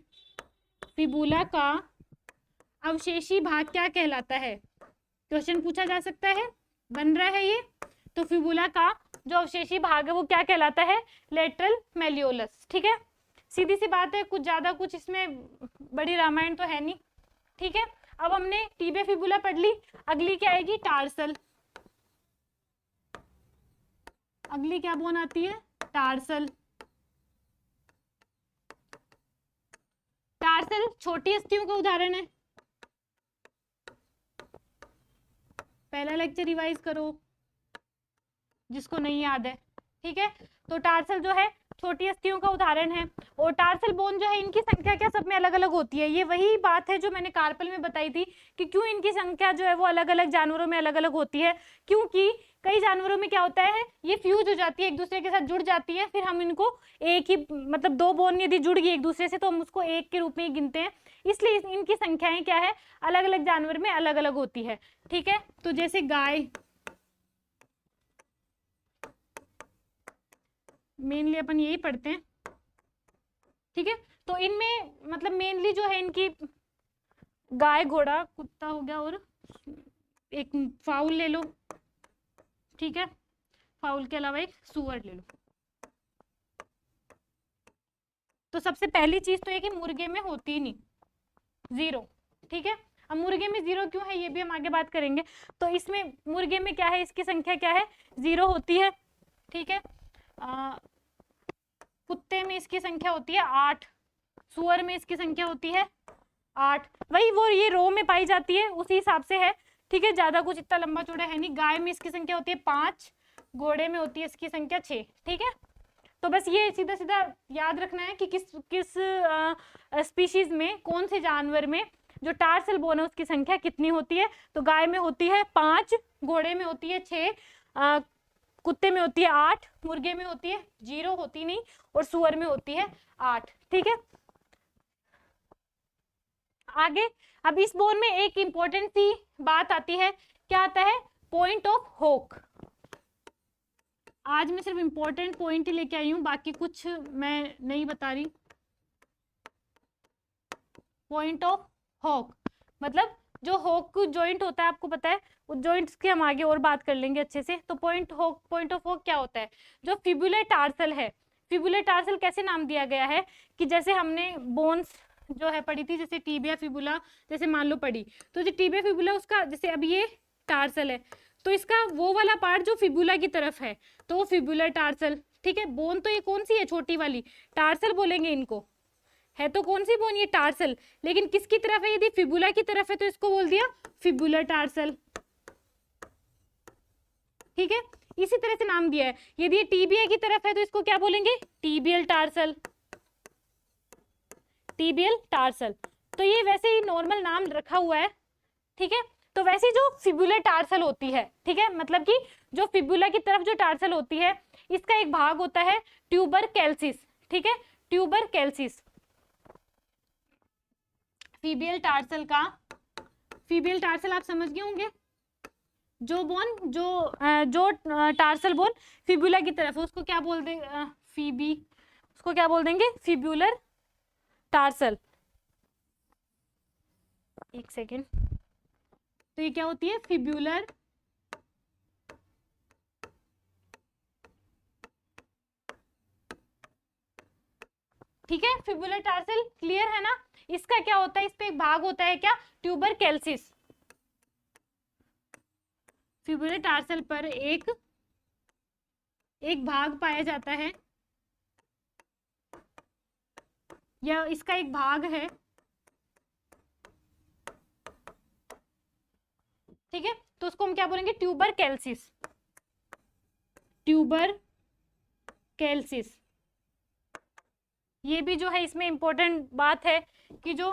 [SPEAKER 1] फिबुला का अवशेषी भाग क्या कहलाता है, क्वेश्चन पूछा जा सकता है, बन रहा है ये। तो फिबुला का जो अवशेषी भाग है वो क्या कहलाता है, लेटरल मेलियोलस। ठीक है, सीधी सी बात है, कुछ ज्यादा कुछ इसमें बड़ी रामायण तो है नहीं। ठीक है, अब हमने टीबिया फिबुला पढ़ ली, अगली क्या आएगी, टार्सल। अगली क्या बोन आती है, टार्सल। टार्सल छोटी अस्थियों का उदाहरण है, पहला लेक्चर रिवाइज करो जिसको नहीं याद है। ठीक है, तो टार्सल जो है छोटी अस्थियों का उदाहरण है। और टार्सल बोन जो है इनकी संख्या क्या सब में अलग अलग होती है। ये वही बात है जो मैंने कार्पल में बताई थी कि क्यों इनकी संख्या जो है वो अलग अलग जानवरों में अलग अलग होती है, क्योंकि कई जानवरों में क्या होता है ये फ्यूज हो जाती है, एक दूसरे के साथ जुड़ जाती है, फिर हम इनको एक ही मतलब दो बोन यदि जुड़ गई एक दूसरे से तो हम उसको एक के रूप में ही गिनते हैं, इसलिए इनकी संख्याएं क्या है अलग अलग जानवर में अलग अलग होती है। ठीक है, तो जैसे गाय मेनली अपन यही पढ़ते हैं। ठीक है, तो इनमें मतलब मेनली जो है इनकी गाय, घोड़ा, कुत्ता हो गया और एक फाउल ले लो। ठीक है, फाउल के अलावा एक सुअर ले लो। तो सबसे पहली चीज तो ये कि मुर्गे में होती ही नहीं, जीरो। ठीक है, अब मुर्गे में जीरो क्यों है ये भी हम आगे बात करेंगे। तो इसमें मुर्गे में क्या है, इसकी संख्या क्या है, जीरो होती है। ठीक है, कुत्ते में इसकी संख्या होती है 8, सुअर में इसकी संख्या होती है 8। वही वो ये रो में पाई जाती है उसी हिसाब से है। ठीक है, ज्यादा कुछ इतना लंबा चौड़ा है नहीं। गाय में इसकी संख्या होती है 5, घोड़े में होती है इसकी संख्या 6। ठीक है, तो बस ये सीधा सीधा याद रखना है कि किस किस स्पीशीज में कौन से जानवर में जो टार्सल बोन है उसकी संख्या कितनी होती है। तो गाय में होती है 5, घोड़े में होती है 6, कुत्ते में होती है 8, मुर्गे में होती है 0 होती नहीं, और सुअर में होती है 8। ठीक है, आगे अब इस बोन में एक इंपॉर्टेंट सी बात आती है, क्या आता है, पॉइंट ऑफ होक। आज मैं सिर्फ इंपॉर्टेंट पॉइंट ही लेके आई हूं, बाकी कुछ मैं नहीं बता रही। पॉइंट ऑफ होक मतलब जो होक जॉइंट होता है आपको पता है, उस जॉइंट्स की हम आगे और बात कर लेंगे अच्छे से। तो पॉइंट ऑफ होक क्या होता है, जो फिबुलर टार्सल है। फिबुलर टार्सल कैसे नाम दिया गया है कि जैसे हमने बोन्स जो है पढ़ी थी, जैसे टीबिया फिबुला जैसे मान लो पढ़ी, तो जो टीबिया फिबुला उसका जैसे अब ये टार्सल है तो इसका वो वाला पार्ट जो फिबुला की तरफ है तो वो फिबुलर टार्सल। ठीक है, बोन तो ये कौन सी है, छोटी वाली, टार्सल बोलेंगे इनको, है तो कौन सी बोन, ये टार्सल, लेकिन किसकी तरफ है, यदि फिबुला की तरफ है तो इसको बोल दिया फिबुलर टार्सल। ठीक है, इसी तरह से नाम दिया है। यदि ये टीबिया की तरफ है तो इसको क्या बोलेंगे, टीबियल टार्सल, टीबियल टार्सल। तो ये वैसे ही नॉर्मल नाम रखा हुआ है। ठीक है, तो वैसे जो फिबुलर टार्सल होती है, ठीक है, मतलब कि जो फिबुला की तरफ जो टार्सल होती है इसका एक भाग होता है ट्यूबर कैल्सिस। ठीक है, ट्यूबर कैल्सिस फीबियल टार्सल का, फीबियल टार्सल आप समझ गए होंगे, जो बोन जो टार्सल बोन फिबुला की तरफ है उसको क्या बोल दे, फीबी, उसको क्या बोल देंगे, फिब्युलर टार्सल। एक सेकेंड, तो ये क्या होती है, फिब्युलर ठीक है, फिबुलर टार्सल क्लियर है ना। इसका क्या होता है, इस पे एक भाग होता है क्या, ट्यूबर कैल्सिस। फिबुलर टार्सल पर एक भाग पाया जाता है, या इसका एक भाग है। ठीक है, तो उसको हम क्या बोलेंगे, ट्यूबर कैल्सिस, ट्यूबर कैल्सिस। ये भी जो है इसमें इंपॉर्टेंट बात है कि जो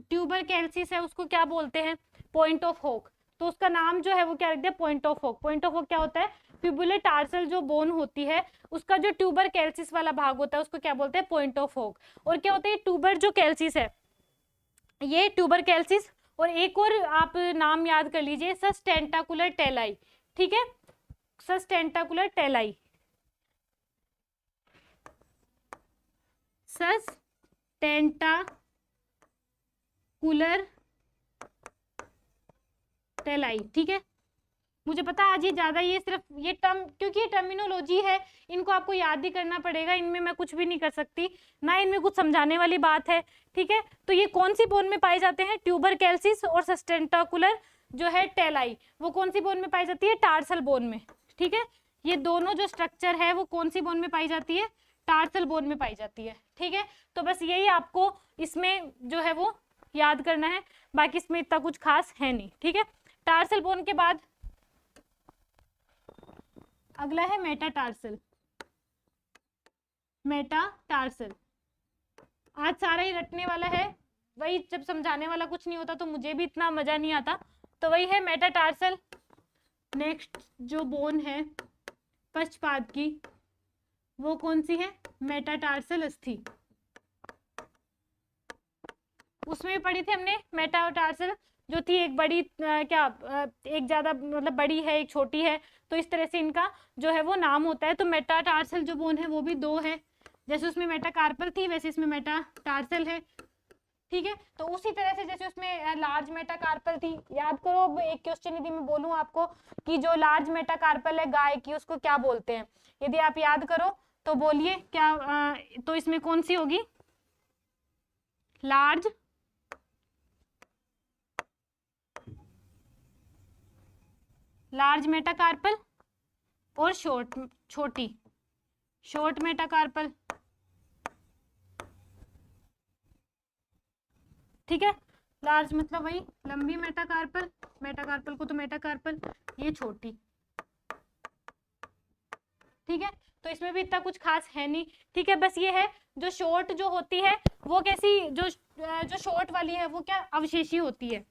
[SPEAKER 1] ट्यूबर कैल्सिस है उसको क्या बोलते हैं, पॉइंट ऑफ होक। तो उसका नाम जो है वो क्या रख दिया, पॉइंट ऑफ होक। पॉइंट ऑफ होक क्या होता है, फिबुलर टार्सल जो बोन होती है उसका जो ट्यूबर कैल्सिस वाला भाग होता है उसको क्या बोलते हैं, पॉइंट ऑफ होक। और क्या होता है, ट्यूबर जो कैल्सिस है ये ट्यूबर कैल्सिस, और एक और आप नाम याद कर लीजिए, सस्टेंटाकुलर टेलाई। ठीक है, सस्टेंटाकुलर टेलाई, सस्टेंटाकुलर टेलाई। ठीक है, मुझे पता आज ये ज्यादा ये सिर्फ ये टर्म, क्योंकि ये टर्मिनोलॉजी है इनको आपको याद ही करना पड़ेगा, इनमें मैं कुछ भी नहीं कर सकती, ना इनमें कुछ समझाने वाली बात है। ठीक है, तो ये कौन सी बोन में पाए जाते हैं, ट्यूबर कैल्सिस और सस्टेंटाकुलर जो है टेलाई, वो कौन सी बोन में पाई जाती है, टार्सल बोन में। ठीक है, ये दोनों जो स्ट्रक्चर है वो कौन सी बोन में पाई जाती है, टार्सल बोन में पाई जाती है। ठीक है, तो बस यही आपको इसमें जो है वो याद करना है, बाकी इसमें इतना कुछ खास है नहीं। ठीक है, टार्सल बोन के बाद अगला है मेटाटार्सल। मेटाटार्सल। आज सारा ही रटने वाला है, वही जब समझाने वाला कुछ नहीं होता तो मुझे भी इतना मजा नहीं आता, तो वही है मेटाटार्सल। नेक्स्ट जो बोन है पश्चपाद की, वो कौन सी है? मेटाटार्सल अस्थि। उसमें पढ़ी थी हमने मेटाटार्सल जो थी, एक बड़ी एक ज्यादा मतलब बड़ी है, एक छोटी है, तो इस तरह से इनका जो है वो नाम होता है। तो मेटाटार्सल जो बोन है वो भी दो है, जैसे उसमें मेटाकार्पल थी वैसे इसमें मेटाटार्सल है, ठीक है। तो उसी तरह से जैसे उसमें लार्ज मेटाकार्पल थी, याद करो। अब एक क्वेश्चन यदि मैं बोलूं आपको कि जो लार्ज मेटाकार्पल है गाय की, उसको क्या बोलते हैं, यदि आप याद करो तो बोलिए क्या। तो इसमें कौन सी होगी? लार्ज मेटाकार्पल और छोटी शॉर्ट मेटाकार्पल, ठीक है। लार्ज मतलब वही लंबी मेटाकार्पल, मेटाकार्पल को तो मेटाकार्पल, ये छोटी, ठीक है। तो इसमें भी इतना कुछ खास है नहीं, ठीक है। बस ये है जो शॉर्ट जो होती है वो कैसी, जो शॉर्ट वाली है वो क्या अवशेषी होती है,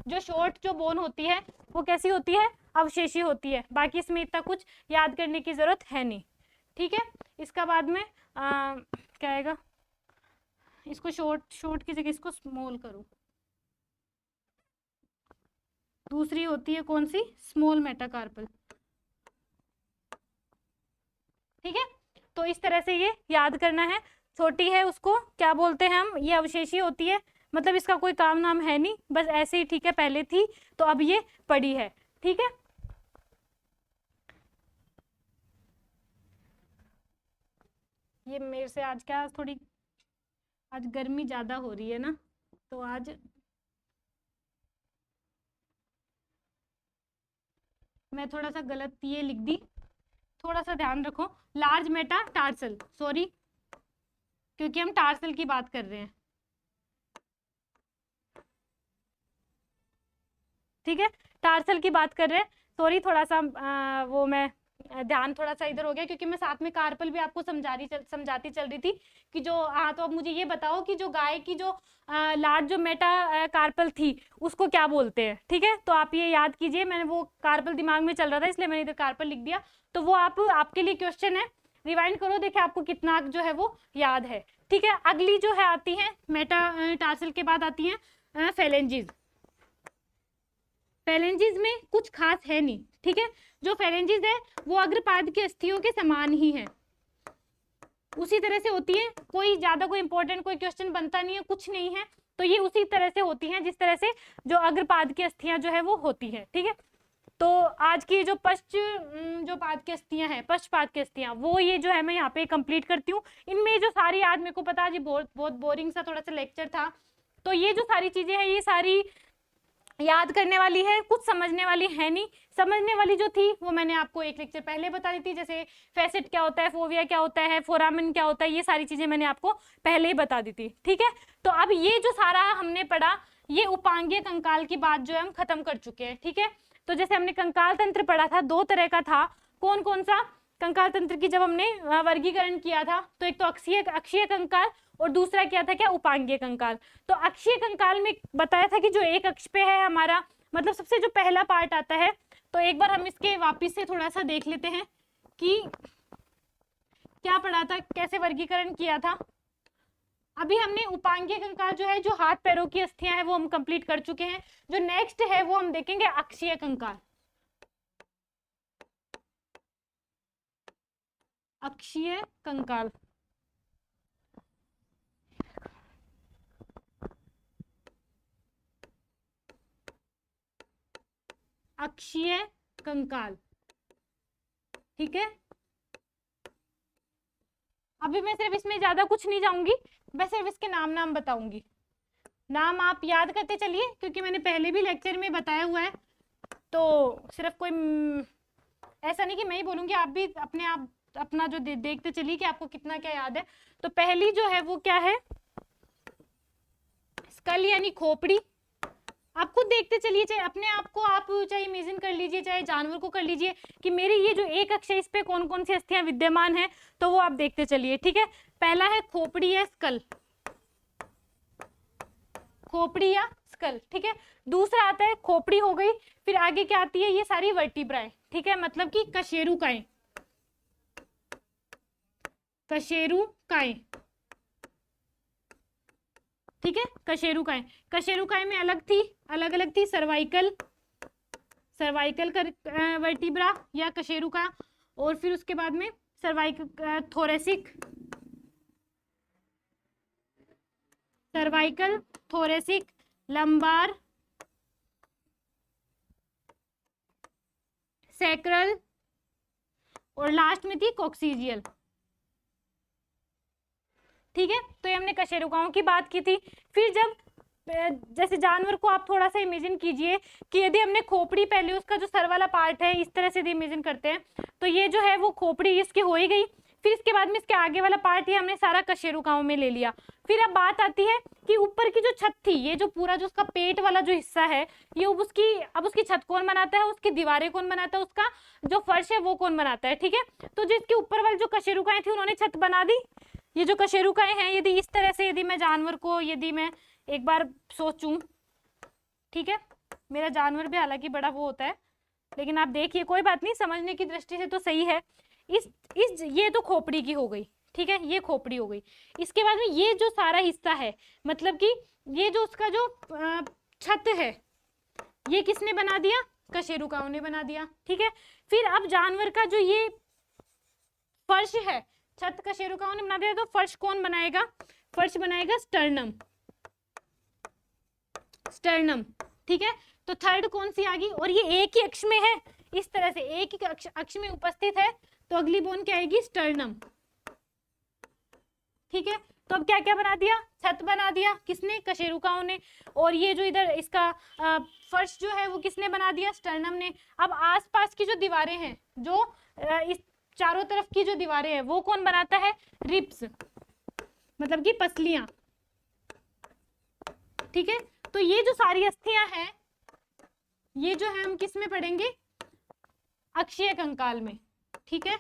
[SPEAKER 1] जो शॉर्ट जो बोन होती है वो कैसी होती है? अवशेषी होती है। बाकी इसमें इतना कुछ याद करने की जरूरत है नहीं, ठीक है। इसका बाद में क्या आएगा? इसको शॉर्ट की जगह इसको स्मॉल करो। दूसरी होती है कौन सी? स्मॉल मेटाकार्पल, ठीक है। तो इस तरह से ये याद करना है। छोटी है उसको क्या बोलते हैं हम? ये अवशेषी होती है, मतलब इसका कोई काम नाम है नहीं, बस ऐसे ही, ठीक है। पहले थी तो अब ये पड़ी है, ठीक है। ये मेरे से आज क्या थोड़ी आज गर्मी ज्यादा हो रही है ना, तो आज मैं थोड़ा सा गलत ये लिख दी, थोड़ा सा ध्यान रखो। लार्ज मेटाटार्सल, सॉरी, क्योंकि हम टार्सल की बात कर रहे हैं, ठीक है। टार्सल की बात कर रहे हैं, सॉरी थोड़ा सा वो मैं ध्यान थोड़ा सा इधर हो गया, क्योंकि मैं साथ में कार्पल भी आपको समझाती चल रही थी कि जो तो अब मुझे ये बताओ कि जो गाय की जो लार्ज जो मेटा कार्पल थी उसको क्या बोलते हैं, ठीक है। तो आप ये याद कीजिए, मैंने वो कार्पल दिमाग में चल रहा था इसलिए मैंने इधर कार्पल लिख दिया, तो वो आपके लिए क्वेश्चन है, रिवाइंड करो, देखिए आपको कितना जो है वो याद है, ठीक है। अगली जो है आती है मेटा टार्सल के बाद आती है फेलेंजीज। फेलेंजीज में कुछ खास है नहीं, ठीक है। जो फेलेंजीज है वो अग्रपाद की अस्थियों के समान ही है, उसी तरह से होती है, कोई ज्यादा कोई इंपॉर्टेंट कोई क्वेश्चन बनता नहीं है, कुछ नहीं है, तो ये उसी तरह से होती हैं जिस तरह से जो अग्रपाद की अस्थियां जो है वो होती है, ठीक है। तो आज की जो जो पाद की अस्थियां हैं, पश्चपाद की अस्थियां, वो ये जो है मैं यहाँ पे कंप्लीट करती हूँ। इनमें जो सारी, आज मेरे को पता है बहुत बोरिंग सा थोड़ा सा लेक्चर था, तो ये जो सारी चीजें हैं ये सारी याद करने वाली है, कुछ समझने वाली है नहीं। समझने वाली जो थी वो मैंने आपको एक लेक्चर पहले बता दी थी, जैसे फैसेट क्या होता है, फोविया क्या होता है, फोरामेन क्या होता है, ये सारी चीजें मैंने आपको पहले ही बता दी थी, ठीक है। तो अब ये जो सारा हमने पढ़ा, ये उपांगीय कंकाल की बात जो है हम खत्म कर चुके हैं, ठीक है। तो जैसे हमने कंकाल तंत्र पढ़ा था, दो तरह का था, कौन कौन सा? कंकाल तंत्र की जब हमने वर्गीकरण किया था, तो एक तो अक्षीय कंकाल और दूसरा क्या था, क्या उपांगीय कंकाल। तो अक्षीय कंकाल में बताया था कि जो एक अक्ष पे है हमारा, मतलब सबसे जो पहला पार्ट आता है, तो एक बार हम इसके वापिस से थोड़ा सा देख लेते हैं कि क्या पढ़ा था, कैसे वर्गीकरण किया था। अभी हमने उपांगीय कंकाल जो है, जो हाथ पैरों की अस्थियां हैं, वो हम कंप्लीट कर चुके हैं। जो नेक्स्ट है वो हम देखेंगे अक्षीय कंकाल। अक्षीय कंकाल, अक्षीय कंकाल, ठीक है। अभी मैं सिर्फ इसमें ज्यादा कुछ नहीं जाऊंगी, मैं सिर्फ इसके नाम बताऊंगी। नाम आप याद करते चलिए, क्योंकि मैंने पहले भी लेक्चर में बताया हुआ है, तो सिर्फ कोई ऐसा नहीं कि मैं ही बोलूंगी, आप भी अपने आप अपना जो देखते चलिए कि आपको कितना क्या याद है। तो पहली जो है वो क्या है? स्कल यानी खोपड़ी, आप खुद देखते चलिए, चाहे अपने आप को आप चाहे इमेजिन कर लीजिए, चाहे जानवर को कर लीजिए कि मेरी ये जो एक अक्ष है इस पे कौन कौन सी अस्थियां विद्यमान हैं, तो वो आप देखते चलिए। ठीक है, पहला है खोपड़ी या स्कल, खोपड़ी या स्कल। ठीक है, दूसरा आता है खोपड़ी हो गई, फिर आगे क्या आती है, ये सारी वर्टिब्राएं। ठीक है, मतलब कि कशेरुकाएं, कशेरुकाएं। ठीक है, कशेरुकाएं, कशेरुकाएं में अलग थी, अलग अलग थी, सर्वाइकल, सर्वाइकल वर्टिब्रा या कशेरुका, और फिर उसके बाद में cervical thoracic, cervical thoracic, lumbar, sacral, और लास्ट में थी कॉक्सीजियल। ठीक है, तो ये हमने कशेरुकाओं की बात की थी। फिर जब जैसे जानवर को आप थोड़ा सा इमेजिन कीजिए कि यदि हमने खोपड़ी, पहले उसका जो सर वाला पार्ट है इस तरह से यदि इमेजिन करते हैं, तो ये जो है वो खोपड़ी इसकी हो ही गई। फिर इसके बाद में इसके आगे वाला पार्ट ये हमने सारा कशेरुकाओं में ले लिया। फिर अब बात आती है कि ऊपर की जो छत थी, ये जो पूरा जो उसका पेट वाला जो हिस्सा है, ये अब उसकी छत कौन बनाता है, उसकी दीवारें कौन बनाता है, उसका जो फर्श है वो कौन बनाता है। ठीक है, तो जिसके ऊपर वाली जो कशेरुकाएं थी उन्होंने छत बना दी। ये जो कशेरुकाएं हैं, यदि इस तरह से यदि मैं जानवर को, यदि मैं एक बार सोचूं, ठीक है, मेरा जानवर भी हालांकि बड़ा वो होता है, लेकिन आप देखिए कोई बात नहीं, समझने की दृष्टि से तो सही है। ये तो खोपड़ी की हो गई। ठीक है, ये खोपड़ी हो गई। इसके बाद में ये जो सारा हिस्सा है, मतलब कि ये जो उसका जो छत है, ये किसने बना दिया, कशेरुकाओं ने बना दिया। ठीक है, फिर अब जानवर का जो ये फर्श है, छत कशेरुकाओं ने बना दिया, तो फर्श कौन बनाएगा, फर्श बनाएगा स्टर्नम, स्टर्नम। ठीक है, तो थर्ड कौन सी आ गई, और ये एक ही अक्ष में है, इस तरह से एक ही अक्ष में उपस्थित है, तो अगली बोन क्या आएगी, स्टर्नम। ठीक है, तो अब क्या क्या बना दिया, छत बना दिया, किसने, कशेरुकाओं ने, और ये जो इधर इसका फर्श जो है वो किसने बना दिया, स्टर्नम ने। अब आसपास की जो दीवारें हैं, जो इस चारों तरफ की जो दीवारें हैं, वो कौन बनाता है, रिब्स, मतलब कि पसलियां। ठीक है, तो ये जो सारी अस्थियां हैं, ये जो है हम किस में पढ़ेंगे, अक्षीय कंकाल में। ठीक है,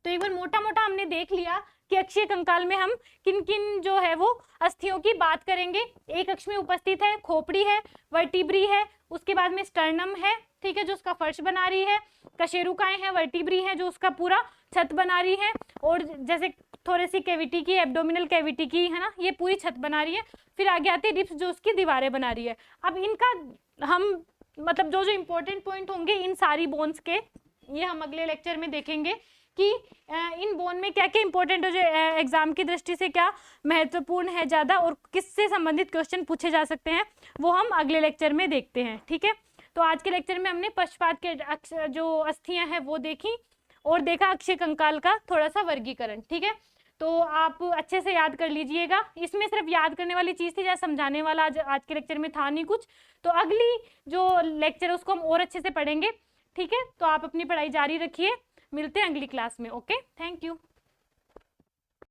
[SPEAKER 1] तो एक बार मोटा मोटा हमने देख लिया कि अक्षीय कंकाल में हम किन किन जो है वो अस्थियों की बात करेंगे। एक अक्ष में उपस्थित है, खोपड़ी है, वर्टिब्री है, उसके बाद में स्टर्नम है, ठीक है, जो उसका फर्श बना रही है, कशेरुकाएं हैं, वर्टिब्री है जो उसका पूरा छत बना रही है, और जैसे थोरेसिक कैविटी की, एब्डोमिनल कैविटी की, है ना, ये पूरी छत बना रही है। फिर आगे आती है रिब्स, जो उसकी दीवारें बना रही है। अब इनका हम मतलब जो जो इंपॉर्टेंट पॉइंट होंगे इन सारी बोन्स के, ये हम अगले लेक्चर में देखेंगे कि इन बोन में क्या क्या इंपॉर्टेंट है, जो एग्जाम की दृष्टि से क्या महत्वपूर्ण है ज़्यादा, और किससे संबंधित क्वेश्चन पूछे जा सकते हैं, वो हम अगले लेक्चर में देखते हैं। ठीक है, तो आज के लेक्चर में हमने पक्षपात के जो अस्थियां हैं वो देखी, और देखा अक्षीय कंकाल का थोड़ा सा वर्गीकरण। ठीक है, तो आप अच्छे से याद कर लीजिएगा। इसमें सिर्फ याद करने वाली चीज़ थी, जैसे समझाने वाला आज के लेक्चर में था नहीं कुछ, तो अगली जो लेक्चर है उसको हम और अच्छे से पढ़ेंगे। ठीक है, तो आप अपनी पढ़ाई जारी रखिए, मिलते हैं अगली क्लास में। Okay, thank you.